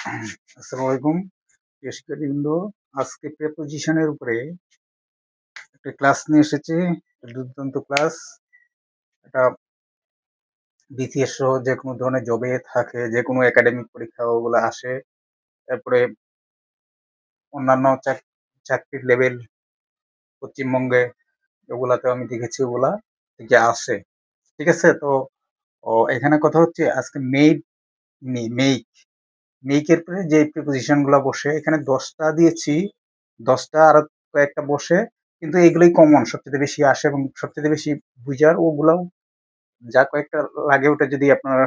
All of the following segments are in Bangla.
আসসালামু আলাইকুম প্রিয় শিক্ষার্থীবৃন্দ। আজকে প্রেপোজিশনের উপরে একটা ক্লাস নিয়ে এসেছি। দুর্দান্ত ক্লাস। এটা বিসিএস সহ যে কোনো ধরনের জবে থাকে, যে কোনো একাডেমিক পরীক্ষা ওগুলো আসে। তারপরে অন্যান্য চাকরির লেভেল পশ্চিমবঙ্গে ওগুলাতেও আমি দেখেছি, ওগুলা থেকে আসে। ঠিক আছে? তো এখানে কথা হচ্ছে আজকে মেক মেকের পরে যে প্রিপোজিশন গুলা বসে, এখানে 10টা দিয়েছি, 10টা আর কয়েকটা বসে, কিন্তু এইগুলোই কমন সবচেয়ে বেশি আসে এবং সবচেয়ে বেশি বুঝার ওগুলাও যা কয়েকটা লাগে, ওটা যদি আপনার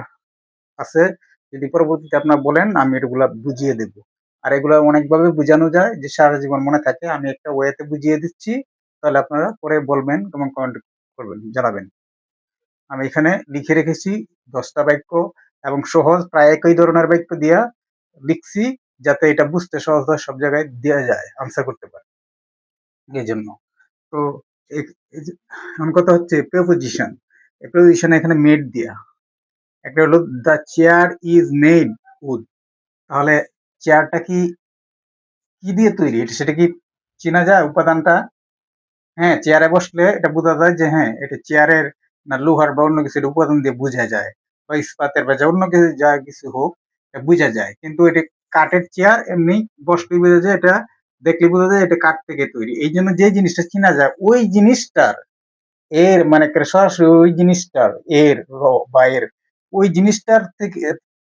আছে, যদি পরবর্তীতে আপনার বলেন আমি এগুলা বুঝিয়ে দেব। আর এগুলা অনেকভাবে বুঝানো যায় যে সারা জীবন মনে থাকে। আমি একটা ওয়েতে বুঝিয়ে দিচ্ছি, তাহলে আপনারা পরে বলবেন এবং কমেন্ট করবেন, জানাবেন। আমি এখানে লিখে রেখেছি 10টা বাক্য এবং সহজ প্রায় একই ধরনের বাক্য দিয়া লিখছি, যাতে এটা বুঝতে সহজ হয়, সব জায়গায় দেওয়া যায়, আনসার করতে পারে এই জন্য। তো আমার কথা হচ্ছে প্রেপোজিশন। প্রেপোজিশন এখানে মেড দিয়া, একটা হলো the chair is made wood. তাহলে চেয়ারটা কি কি দিয়ে তৈরি, সেটা কি চেনা যায় উপাদানটা? হ্যাঁ, চেয়ারে বসলে এটা বোঝা যায় যে হ্যাঁ এটা চেয়ারের না লোহার বা অন্য কিছুর উপাদান দিয়ে বোঝা যায়, বা ইস্পাতের বা অন্য কিছু যা কিছু হোক এটা বোঝা যায়। কিন্তু এটা কাঠের চেয়ার, এমনি বসলেই বোঝা যায়, এটা দেখলে বোঝা যায় এটা কাঠ থেকে তৈরি। এই জন্য যে জিনিসটা চেনা যায় ওই জিনিসটার এর মানে সরাসরি ওই জিনিসটার এর বা এর ওই জিনিসটার থেকে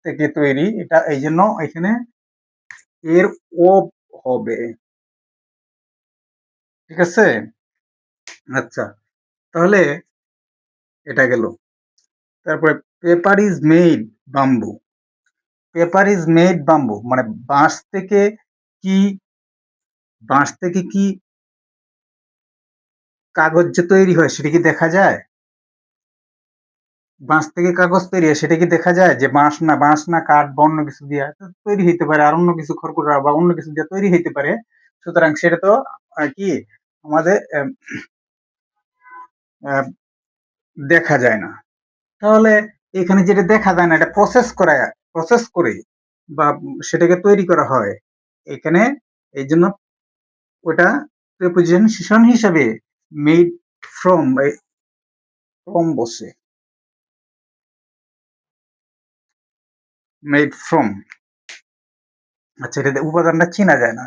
থেকে তৈরি এটা, এই জন্য এখানে এর ও হবে। ঠিক আছে? আচ্ছা, তাহলে এটা গেল। তারপরে paper is made bamboo. Paper is made bamboo মানে বাঁশ থেকে কি, বাঁশ থেকে কি কাগজ যে তৈরি হয় সেটা কি দেখা যায়? বাঁশ থেকে কাগজ তৈরি হয় সেটা কি দেখা যায়? যে বাঁশ না কাঠ বা অন্য কিছু দিয়ে তৈরি হইতে পারে, আর অন্য কিছু খড়কুটা বা অন্য কিছু দিয়ে তৈরি হইতে পারে। সুতরাং সেটা তো কি আমাদের দেখা যায় না। তাহলে এখানে যেটা দেখা যায় না, এটা প্রসেস করে বা সেটাকে তৈরি করা হয় এখানে। এই জন্য ওটা প্রিপোজিশন হিসাবে মেড ফ্রম ফ্রম বসে, মেড ফ্রম। আচ্ছা, এটা উপাদানটা চেনা যায় না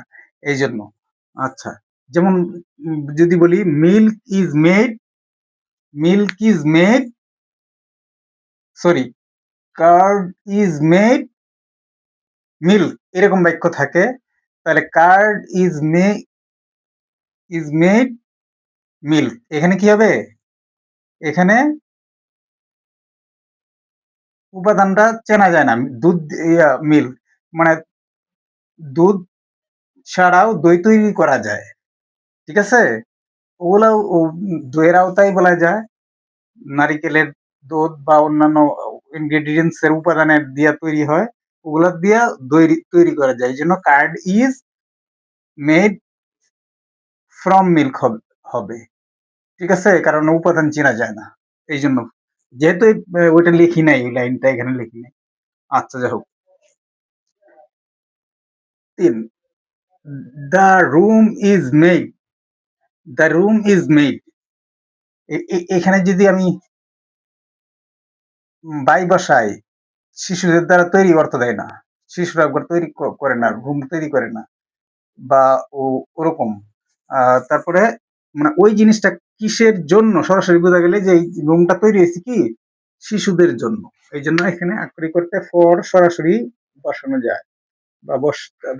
এই জন্য। আচ্ছা, যেমন যদি বলি milk is made sorry card is made milk, এরকম বাক্য থাকে। তাহলে কার্ড ইজ মেড মিল্ক, এখানে কি হবে? এখানে উপাদানটা চেনা যায় না। দুধ মিল্ক মানে দুধ ছাড়াও দই তৈরি করা যায়। ঠিক আছে? ওগুলাও দইয়ের আওতায় বলা যায়। নারিকেলের দুধ বা অন্যান্য ইনগ্রেডিয়েন্টস এর উপাদানের দিয়া তৈরি হয়, ওগুলা দিয়া দই তৈরি করা যায়। এই জন্য card is made from milk হবে। ঠিক আছে? কারণ উপাদান চেনা যায় না এই জন্য। যেহেতু ওইটা লিখি নাই, ওই লাইনটা এখানে লিখি নাই। আচ্ছা, যাই হোক। 3, the room is made. The room is made, এখানে যদি আমি বাই বসাই, শিশুদের দ্বারা তৈরি অর্থ দেয় না। শিশুরা একবার তৈরি করে না, রুম তৈরি করে না, বা ওরকম। তারপরে মানে ওই জিনিসটা কিসের জন্য সরাসরি বোঝা গেলে যে এই রুমটা তৈরি হয়েছে কি শিশুদের জন্য। এই জন্য এখানে আক্ষরিক করতে ফর সরাসরি বসানো যায় বা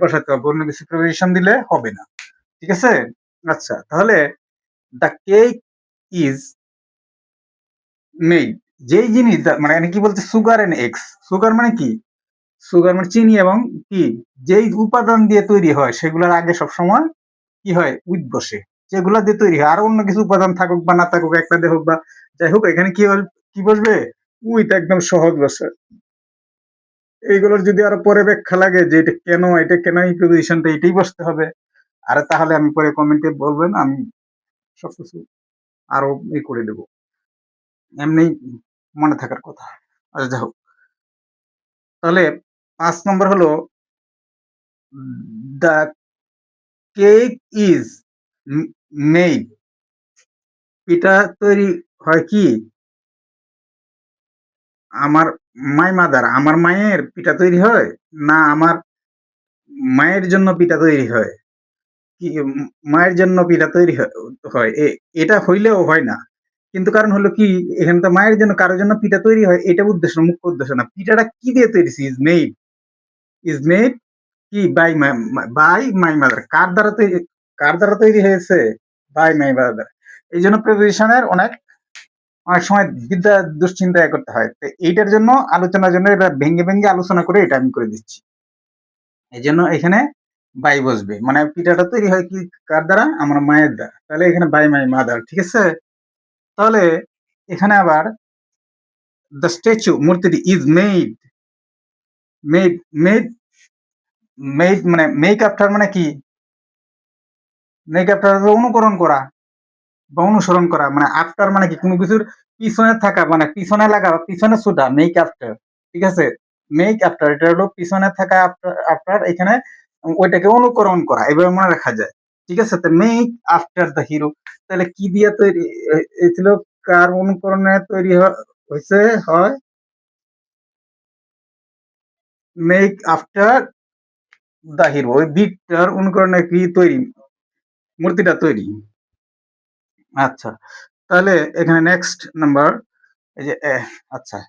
বসাতে হবে, অন্য কিছু প্রিপোজিশন দিলে হবে না। ঠিক আছে? আচ্ছা, তাহলে দ্য কেক ইজ মেড, যেই জিনিস মানে কি বলছে, সুগার এন্ড এগস। সুগার মানে কি? সুগার মানে চিনি এবং কি যেই উপাদান দিয়ে তৈরি হয় সেগুলোর আগে সবসময় কি হয় উইথ বসে, যেগুলা দিয়ে তৈরি হয়। আর অন্য কিছু উপাদান থাকুক বা না থাকুক, একটা দিয়ে হোক বা যাই হোক, এখানে কি বসবে? উইথ, একদম সহজ বসে। এইগুলোর যদি আরো পরে ব্যাখ্যা লাগে যে এটা কেন এই প্রিপোজিশনটা এটাই বসতে হবে, আর তাহলে আমি পরে কমেন্টে বলবেন, আমি সবকিছু আরো করে দেব। এমনি মনে থাকার কথা। আচ্ছা, যাই হোক। তাহলে 5 নম্বর হলো দ্য কেক ইজ মেড, পিঠা তৈরি হয় কি আমার মাই মাদার, আমার মায়ের পিঠা তৈরি হয়, না আমার মায়ের জন্য পিঠা তৈরি হয়, কি মায়ের জন্য পিঠা তৈরি হয় এটা হইলেও হয় না। কিন্তু কারণ হলো কি, এখানে তো মায়ের জন্য কারোর জন্য পিঠা তৈরি হয় এটা উদ্দেশ্য, মুখ্য উদ্দেশ্য না। পিঠাটা কি দিয়ে তৈরি? ইজ মেড কি বাই মাই মাদার। কার দ্বারা তৈরি হয়েছে? By my mother. এই জন্য প্রিপোজিশনের অনেক অনেক সময় বিদ্যা দুশ্চিন্তা করতে হয়। তো এইটার জন্য আলোচনার জন্য এটা ভেঙে ভেঙে আলোচনা করে এটা আমি করে দিচ্ছি। এই জন্য এখানে বাই বসবে, মানে পিঠাটা তৈরি হয় কি কার দ্বারা? আমার মায়ের দ্বারা। তাহলে এখানে বাই মাই মাদার, ঠিক আছে? তাহলে এখানে আবার দ্য স্ট্যাচু, মূর্তিটি ইজ মেড মেড মেড মানে মেক আফটার মানে কি? মেক আফটার অনুকরণ করা বা অনুসরণ করা, মানে আফটার মানে কি কোনো কিছুর পিছনে থাকা, মানে পিছনে লাগা বা পিছনে ছোটা, মেক আফটার, ঠিক আছে? মেক আফটার এটা হলো পিছনে থাকা, আফটার আফটার এখানে ওইটাকে অনুকরণ করা, এভাবে মনে রাখা যায়, ঠিক আছে? তো মেক আফটার দ্য হিরো, তাহলে কি দিয়ে তৈরি হয়েছিল? কার অনুকরণে তৈরি হয়েছে? হয় মেক আফটার দ্য হিরো, ওই বীরটার অনুকরণে কি তৈরি? মূর্তিটা তৈরি। আচ্ছা, তাহলে এখানে নেক্সট নাম্বার, এই যে আচ্ছা,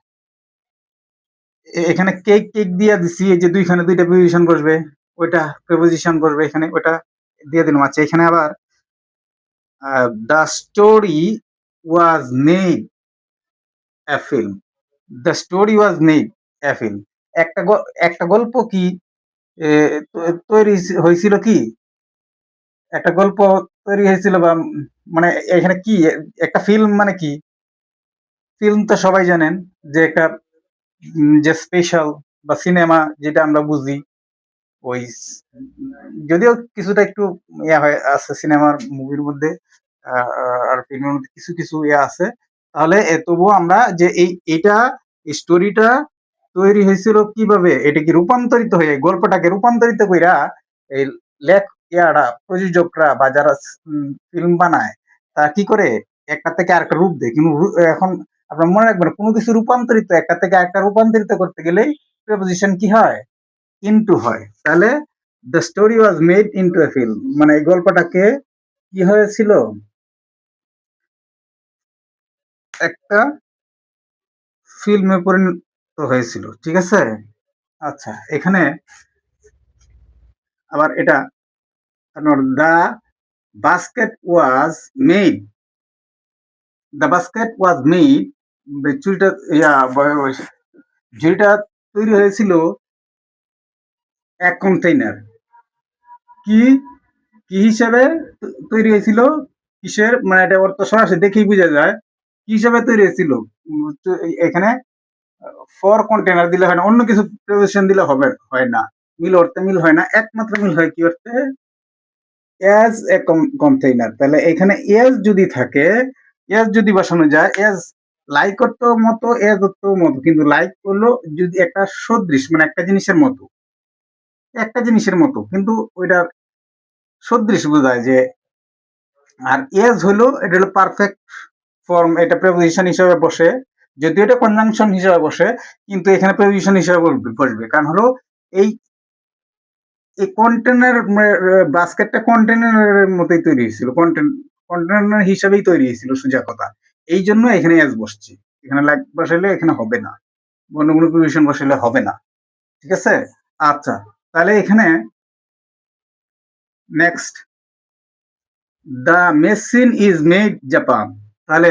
এখানে কেক কেক দিয়ে দিছি, এই যে দুইখানে দুইটা প্রিপোজিশন বসবে, ওইটা প্রিপোজিশন বসবে এখানে, ওইটা দিয়ে দিলাম। আচ্ছা, এখানে আবার the story was made a film, the story was made a film, একটা গল্প কি তৈরি হয়েছিল কি? একটা গল্প তৈরি হয়েছিল বা মানে এখানে কি একটা ফিল্ম মানে কি? ফিল্ম তো সবাই জানেন যে একটা যে স্পেশাল বা সিনেমা যেটা আমরা বুঝি, ওই যদিও কিছুটা একটু ইয়া হয় আছে সিনেমার মুভির মধ্যে, আর ফিল্মের মধ্যে কিছু কিছু ইয়া আছে। তাহলে তবুও আমরা যে এইটা স্টোরিটা তৈরি হয়েছিল কিভাবে, এটা কি রূপান্তরিত হয়ে গল্পটাকে রূপান্তরিত কইরা এই লেখ ইয়ারা প্রযোজকরা বা যারা ফিল্ম বানায় তারা কি করে একটা থেকে আরেকটা রূপ দেয়। কিন্তু এখন আপনার মনে রাখবেন, কোনো কিছু রূপান্তরিত একটা থেকে আরেকটা রূপান্তরিত করতে গেলেই প্রিপোজিশন কি হয়? ইনটু হয়। তাহলে the story was made into a film, মানে এই গল্পটাকে কি হয়েছিল? একটা ফিল্মে পরিণত হয়েছিল, ঠিক আছে? আচ্ছা, এখানে আবার এটা the basket was made, the basket was made, চুরিটা ইয়া ঝুড়িটা তৈরি হয়েছিল এক কন্টেইনার, কি কি হিসাবে তৈরি হয়েছিল? কিসের, মানে এটা অর্থ সরাসরি দেখেই বোঝা যায় কি হিসাবে তৈরি হয়েছিল। তো এখানে ফর কন্টেনার দিলে হয় না, অন্য কিছু প্রিপোজিশন দিলে হয় না, মিল অর্থে মিল হয় না, একমাত্র মিল হয় কি অর্থে? As a container. তাহলে এখানে এজ যদি থাকে, এজ যদি বসানো যায়, এজ লাইক অর্থ মতো, এজ অর্থ মতো, কিন্তু লাইক হলো যদি একটা সদৃশ, মানে একটা জিনিসের মতো কিন্তু ওইটা সদৃশ বোঝায় যে। আর এজ হলো এটা হলো পারফেক্ট ফর্ম, এটা প্রেপোজিশন হিসেবে বসে, যদিও এটা কনজাংশন হিসেবে বসে, কিন্তু এখানে প্রেপোজিশন হিসেবে বসবে। কারণ হলো এই এই কন্টেনার বাস্কেটটা কন্টেনারের মতোই তৈরি হয়েছিল, কন্টেনার হিসাবেই তৈরি হয়েছিল সোজা কথা। এই জন্য এখানে এজ বসছে, এখানে লাইক বসাইলে এখানে হবে না, অন্য কোনো প্রেপোজিশন বসাইলে হবে না, ঠিক আছে? আচ্ছা, তাহলে এখানে next, the machine is made Japan. তাহলে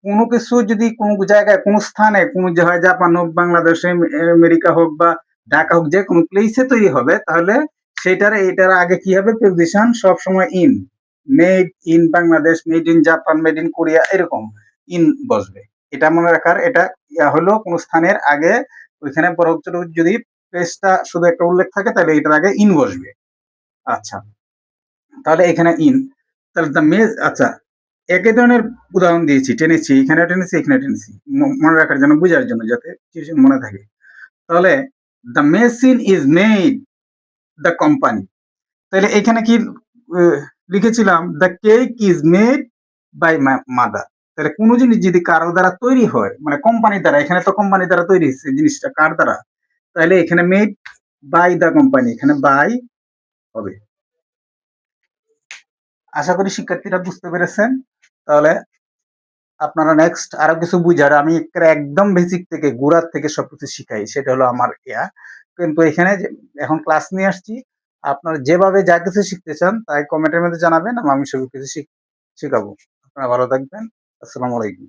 কোনো কিছু যদি কোনো জায়গায় কোনো স্থানে কোনো যে হয় জাপান হোক, বাংলাদেশে, আমেরিকা হোক বা ঢাকা হোক, যে কোনো প্লেসে তৈরি হবে, তাহলে এটার আগে কি হবে? প্রিপোজিশন সবসময় in, made in Bangladesh, made in Japan, made in Korea, এরকম ইন বসবে। এটা মনে রাখার, এটা ইয়া হলো কোনো স্থানের আগে ওইখানে পরবর্তী যদি প্লেসটা শুধু একটা উল্লেখ থাকে তাহলে এটার আগে ইন বসবে। আচ্ছা, তাহলে এখানে ইন, তাহলে দ্য মেজ, আচ্ছা, একই ধরনের উদাহরণ দিয়েছি, টেনেছি, এখানে টেনেছি, এখানে টেনেছি, মনে রাখার জন্য, বোঝার জন্য, যাতে কিছু মনে থাকে। তাহলে the machine is made, the company. তাহলে এখানে কি লিখেছিলাম the cake is made by mother. তাহলে কোনো জিনিস যদি কারো দ্বারা তৈরি হয় মানে কোম্পানি দ্বারা, এখানে তো কোম্পানি দ্বারা তৈরি হচ্ছে জিনিসটা কার দ্বারা, তাহলে এখানে মেড বাই দ্য কোম্পানি, এখানে বাই হবে। আশা করি শিক্ষার্থীরা বুঝতে পেরেছেন। তাহলে আপনারা নেক্সট আরো কিছু বুঝার আমি একদম বেসিক থেকে গোড়ার থেকে সবকিছু শিখাই, সেটা হলো আমার ইয়া। কিন্তু এখানে এখন ক্লাস নিয়ে আসছি, আপনারা যেভাবে যা কিছু শিখতে চান তাই কমেন্টের মধ্যে জানাবেন, আমি সব কিছু শিখাবো। আপনারা ভালো থাকবেন। আসসালামু আলাইকুম।